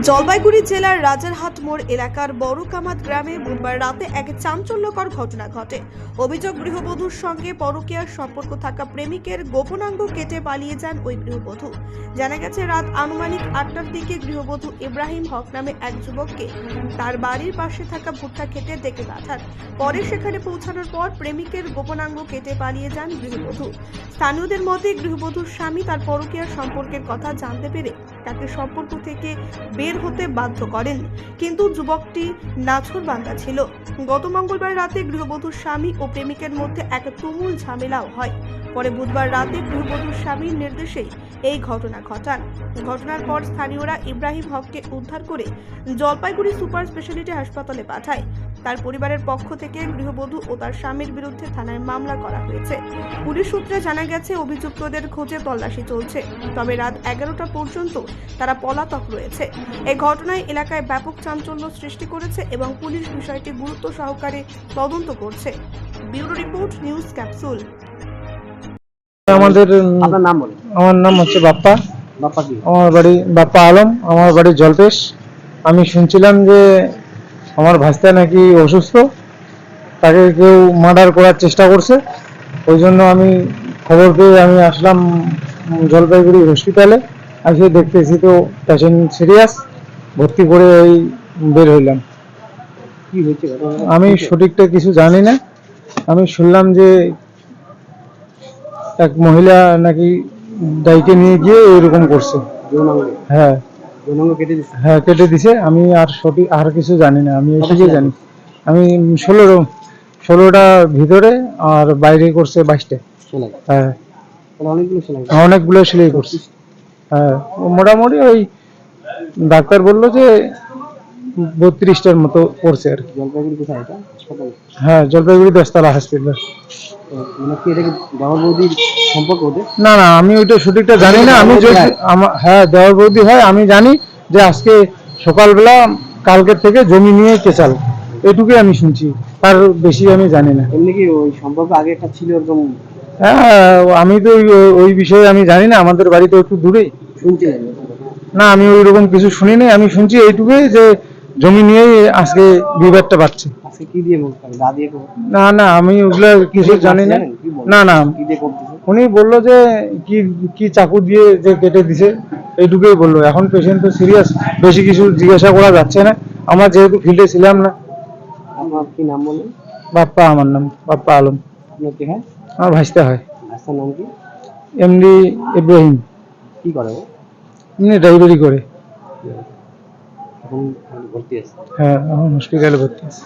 জলপাইগুড়ি জেলার রাজারহাট মোড় এলাকার বড়কামাত গ্রামে বুধবার রাতে এক চাঞ্চল্যকর ঘটনা ঘটে। অভিযোগ, গৃহবধূর সঙ্গে পরকীয়ার সম্পর্ক থাকা প্রেমিকের গোপনাঙ্গ কেটে পালিয়ে যান ওই গৃহবধূ। জানা গেছে, রাত আনুমানিক 8টার দিকে গৃহবধূ ইব্রাহিম হক নামে এক যুবককে তার বাড়ির পাশে থাকা ভুট্টা খেতে ডেকে পাঠান। পরে সেখানে পৌঁছানোর পর প্রেমিকের গোপনাঙ্গ কেটে পালিয়ে যান গৃহবধূ। স্থানীয়দের মতে, গৃহবধূর স্বামী তার পরকীয়ার সম্পর্কের কথা জানতে পেরে তাকে সম্পর্ক থেকে বের হতে বাধ্য করেন, কিন্তু যুবকটি নাছোড়বান্দা ছিল। গত মঙ্গলবার রাতে গৃহবধূর স্বামী ও প্রেমিকের মধ্যে এক তুমুল ঝামেলাও হয়। পরে বুধবার রাতে গৃহবধূর স্বামীর নির্দেশেই এই ঘটনা ঘটান। ঘটনার পর স্থানীয়রা ইব্রাহিম হককে উদ্ধার করে জলপাইগুড়ি সুপার স্পেশালিটি হাসপাতালে পাঠায়। তার পরিবারের পক্ষ থেকে গৃহবধূ ও তার স্বামীর বিরুদ্ধে থানায় মামলা করা হয়েছে। পুলিশ সূত্রে জানা গেছে, অভিযুক্তদের খোঁজে তল্লাশি চলছে, তবে রাত 11টা পর্যন্ত তারা পলাতক রয়েছে। এই ঘটনায় এলাকায় ব্যাপক চাঞ্চল্য সৃষ্টি করেছে এবং পুলিশ বিষয়টি গুরুত্ব সহকারে তদন্ত করছে। Bureau report, news capsule. আপনার নাম বলেন। আমার নাম হচ্ছে বাপ্পা। বাপ্পা কি? আমার বাড়ি বাপ্পা আলম। আমার বাড়ি জলপেশ। আমি শুনছিলাম যে আমার ভাস্তা নাকি অসুস্থ, তাকে কেউ মার্ডার করার চেষ্টা করছে। ওই জন্য আমি খবর পেয়ে আমি আসলাম জলপাইগুড়ি হসপিটালে। এসে দেখতেছি তো পেশেন্ট সিরিয়াস, ভর্তি করে এই বের হইলাম। কি হয়েছে? আমি সঠিকটা কিছু জানি না। আমি শুনলাম যে এক মহিলা নাকি ডাইকে নিয়ে গিয়ে এরকম করছে। হ্যাঁ, যৌনাঙ্গ কেটে দিচ্ছে। হ্যাঁ কেটে দিছে। আমি আর সঠিক আর কিছু জানি না। আমি এসেই জানি আমি 16টা ভিতরে আর বাইরে করছে 22টা। হ্যাঁ, অনেকগুলো সেলাই করছে। হ্যাঁ, মোটামুটি ওই ডাক্তার বললো যে 32টার মতো করছে আর কি। জলপাইগুড়ি কোথায় এটা? হাসপাতাল? হ্যাঁ, জলপাইগুড়ি 10তলা হসপিটাল। মানে কি এটা কি দেওয়ার বৌদির সম্পর্ক ওদের? না না, আমি ওইটা সঠিকটা জানি না। আমি হ্যাঁ, দেওয়ার বৌদি হয়। আমি জানি যে আজকে সকালবেলা কালকের থেকে জমি নিয়ে কেচাল, এটুকুই আমি শুনছি, তার বেশি আমি জানি না। এমনি কি ওই সম্পর্ক আগে একটা ছিল এরকম? হ্যাঁ, আমি তো ওই বিষয়ে আমি জানি না। আমাদের বাড়ি তো একটু দূরে। শুনতে না, আমি ওই রকম কিছু শুনিনি। আমি শুনছি এইটুকুই যে জমি নিয়েই আজকে বিবাদটা পাচ্ছে। আজকে কি দিয়ে বলতে হবে? দা দিয়ে করবে? না না, আমি ওগুলো কিছু জানি না। না না, কি দিয়ে করতেছে? উনি বললো যে কি কি চাকু দিয়ে যে কেটে দিছে, এইটুকুই বললো। এখন পেশেন্ট তো সিরিয়াস, বেশি কিছু জিজ্ঞাসা করা যাচ্ছে না। আমার যেহেতু ফিল্ডে ছিলাম না। আপনার কি নাম বলেন? বাপ্পা, আমার নাম বাপ্পা আলম। আপনার কি হয়? আমার ভাইস্তা হয়। আপনার নাম কি? এমডি ইব্রাহিম। কি করে ও? এমনি ড্রাইভারি করে। এখন ভর্তি আছে? হ্যাঁ, এখন হসপিটালে ভর্তি আছে।